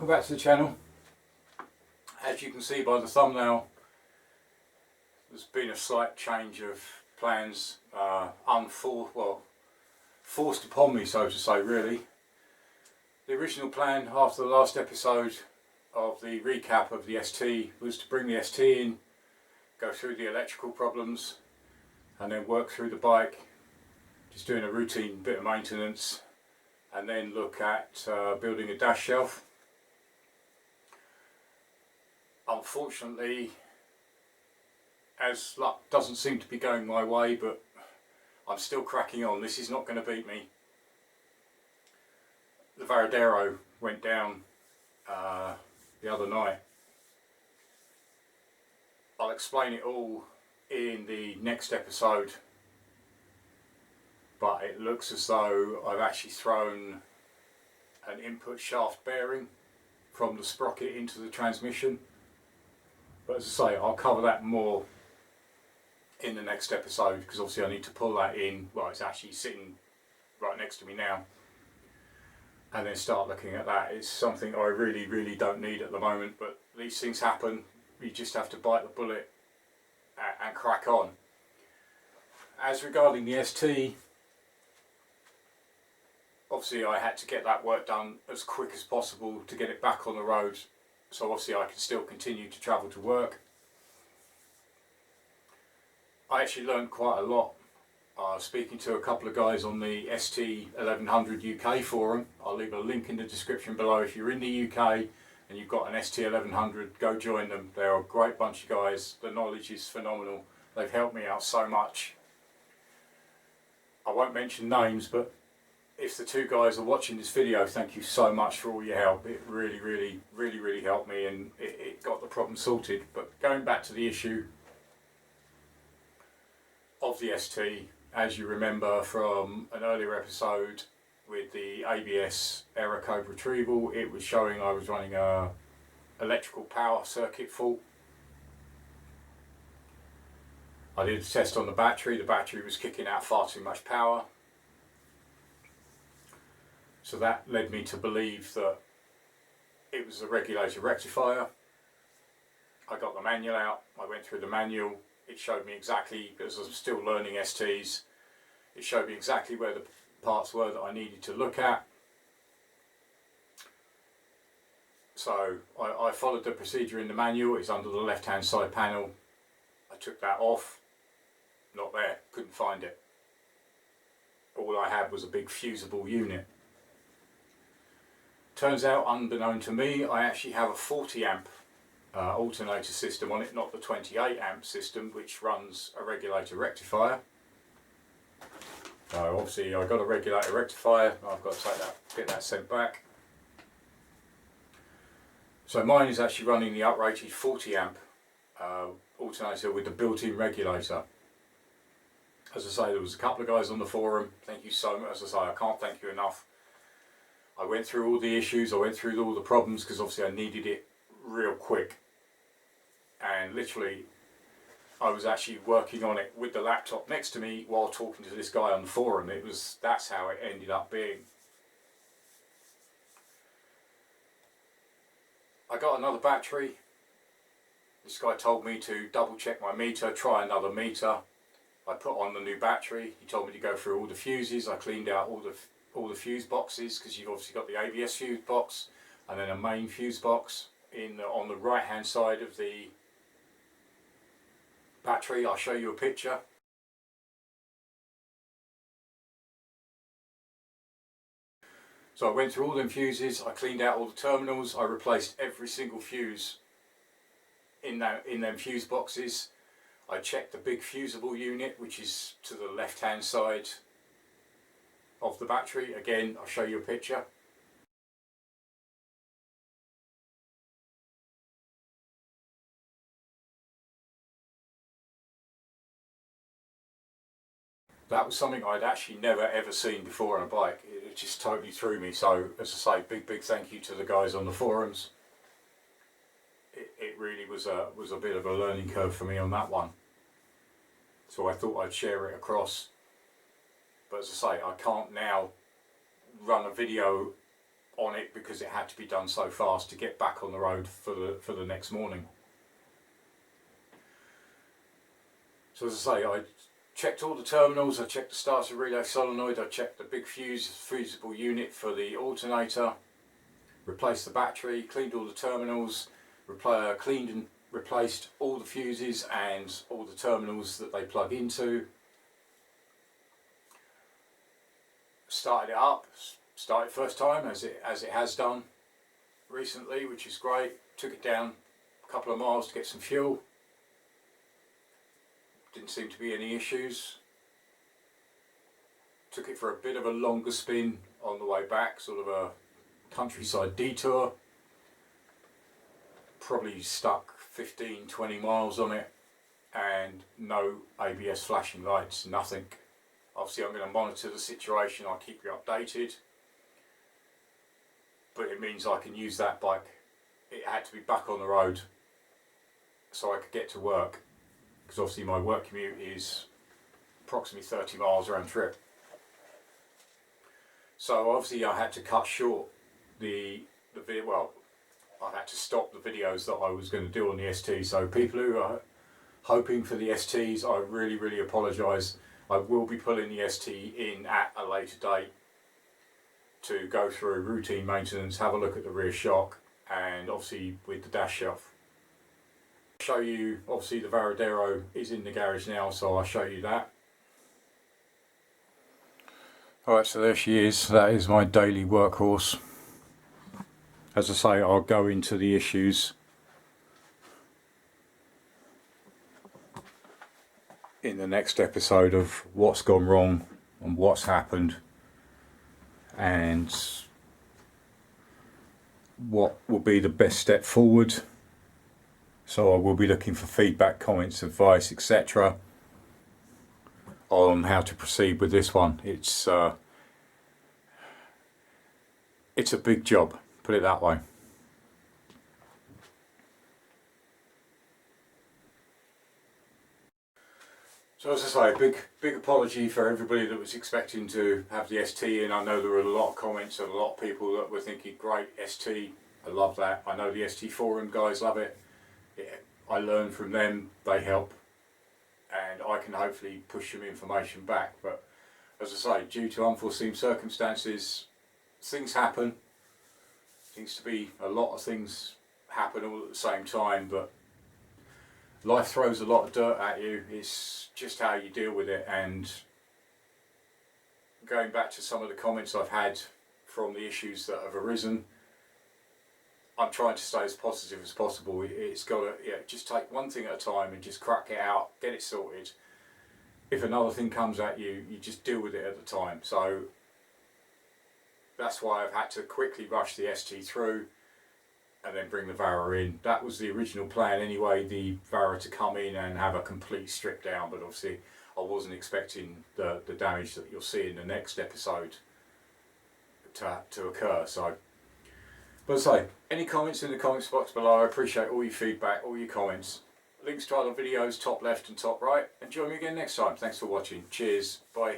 back to the channel. As you can see by the thumbnail, there's been a slight change of plans, forced upon me, so to say, really. The original plan after the last episode of the recap of the ST was to bring the ST in, go through the electrical problems and then work through the bike, just doing a routine bit of maintenance, and then look at building a dash shelf. Unfortunately, as luck doesn't seem to be going my way, but I'm still cracking on. This is not going to beat me. The Varadero went down the other night. I'll explain it all in the next episode, but it looks as though I've actually thrown an input shaft bearing from the sprocket into the transmission. But as I say, I'll cover that more in the next episode, because obviously I need to pull that in. Well, it's actually sitting right next to me now, and then start looking at that. It's something I really don't need at the moment, but these things happen. You just have to bite the bullet and crack on. As regarding the ST, obviously I had to get that work done as quick as possible to get it back on the road, so obviously I can still continue to travel to work. I actually learned quite a lot speaking to a couple of guys on the ST1100 UK forum. I'll leave a link in the description below. If you're in the UK and you've got an ST1100, go join them. They're a great bunch of guys. The knowledge is phenomenal. They've helped me out so much. I won't mention names, but if the two guys are watching this video, thank you so much for all your help. It really helped me, and it got the problem sorted. But going back to the issue of the ST, as you remember from an earlier episode with the ABS error code retrieval, it was showing I was running a electrical power circuit fault. I did a test on the battery was kicking out far too much power. So that led me to believe that it was a regulator rectifier. I got the manual out, I went through the manual. It showed me exactly, because I'm still learning STs, it showed me exactly where the parts were that I needed to look at. So I followed the procedure in the manual. It's under the left hand side panel. I took that off, not there, couldn't find it. All I had was a big fusible unit. Turns out, unbeknown to me, I actually have a 40 amp alternator system on it, not the 28 amp system which runs a regulator rectifier. So obviously I got a regulator rectifier, I've got to get that sent back. So mine is actually running the uprated 40 amp alternator with the built-in regulator. As I say, there was a couple of guys on the forum, thank you so much. As I say, I can't thank you enough. I went through all the issues, I went through all the problems, because obviously I needed it real quick. And literally, I was actually working on it with the laptop next to me while talking to this guy on the forum. That's how it ended up being. I got another battery. This guy told me to double check my meter, try another meter. I put on the new battery. He told me to go through all the fuses. I cleaned out all the fuse boxes, because you've obviously got the ABS fuse box and then a main fuse box on the right hand side of the battery. I'll show you a picture. So I went through all them fuses, I cleaned out all the terminals, I replaced every single fuse in them fuse boxes. I checked the big fusible unit, which is to the left hand side of the battery. Again, I'll show you a picture. That was something I'd actually never ever seen before on a bike. It just totally threw me. So as I say, big thank you to the guys on the forums. It really was a bit of a learning curve for me on that one. So I thought I'd share it across. But as I say, I can't now run a video on it because it had to be done so fast to get back on the road for the next morning. So as I say, I checked all the terminals, I checked the starter relay solenoid, I checked the big fusible unit for the alternator, replaced the battery, cleaned all the terminals, cleaned and replaced all the fuses and all the terminals that they plug into. Started it up, started first time as it has done recently, which is great. Took it down a couple of miles to get some fuel. Didn't seem to be any issues. Took it for a bit of a longer spin on the way back, sort of a countryside detour. Probably stuck 15-20 miles on it and no ABS flashing lights, nothing. Obviously I'm going to monitor the situation, I'll keep you updated. But it means I can use that bike. It had to be back on the road so I could get to work, because obviously my work commute is approximately 30 miles round trip. So obviously I had to cut short the video. Well, I had to stop the videos that I was going to do on the ST. So people who are hoping for the STs, I really apologise. I will be pulling the ST in at a later date to go through routine maintenance, have a look at the rear shock, and obviously with the dash shelf. I'll show you, obviously the Varadero is in the garage now, so I'll show you that. Alright, so there she is. That is my daily workhorse. As I say, I'll go into the issues in the next episode of what's gone wrong and what's happened and what will be the best step forward. So I will be looking for feedback, comments, advice, etc. on how to proceed with this one. It's a big job, put it that way. So as I say, big apology for everybody that was expecting to have the ST in. I know there were a lot of comments and a lot of people that were thinking, great, ST, I love that. I know the ST forum guys love it. I learn from them, they help, and I can hopefully push some information back. But as I say, due to unforeseen circumstances, things happen. Seems to be a lot of things happen all at the same time, but life throws a lot of dirt at you. It's just how you deal with it. And going back to some of the comments I've had from the issues that have arisen, I'm trying to stay as positive as possible. It's got to, just take one thing at a time and just crack it out, get it sorted. If another thing comes at you, you just deal with it at the time. So that's why I've had to quickly rush the ST through and then bring the Vara in. That was the original plan anyway, the Vara to come in and have a complete strip down, but obviously I wasn't expecting the damage that you'll see in the next episode to occur. So, but as I say, any comments in the comments box below, I appreciate all your feedback, all your comments. Links to other videos top left and top right, and join me again next time. Thanks for watching. Cheers, bye.